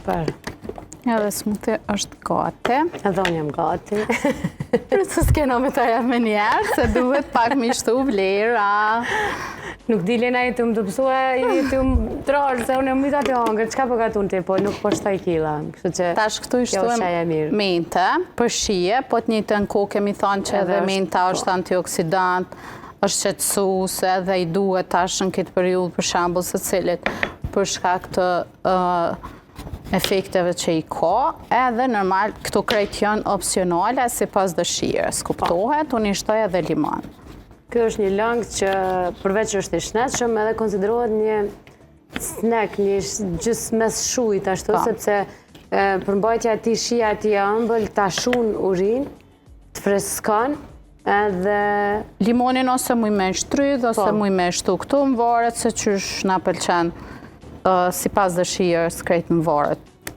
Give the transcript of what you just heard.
Super. Edhe smoothie është gati. Edhe unë jam gati. Për të s'kena me të jetë me njerë, se duhet pak mi shtu vlera. Nuk di Lena i të më të pësua, i të më trarë, se unë e më i të hangër, qka përgat unë të po, nuk po shtoj kila. Tash këtu i shtuem mente, për shije, po të një të në kokë kemi thonë që edhe menta është antioksidant, është qetësus, edhe i duhet tash në këtë periudhë për shambull se cilit për shkak të efekteve që i ka, edhe normal këto krejt janë opcionale si pas dëshirës, kuptohet, unë i shtoj edhe limon. Kjo është një langë që përveç është i shnetshëm edhe konsiderohet një snack, një gjysë mes shujt ashtu, sepse përmbajtja ati shia ati e ëmbël, ta shun urin, të freskon, edhe... Limonin ose muj me shtrydh, ose muj me shtu këtu më varet, se qysh na pëlqen si pas dëshirës krejt më varet.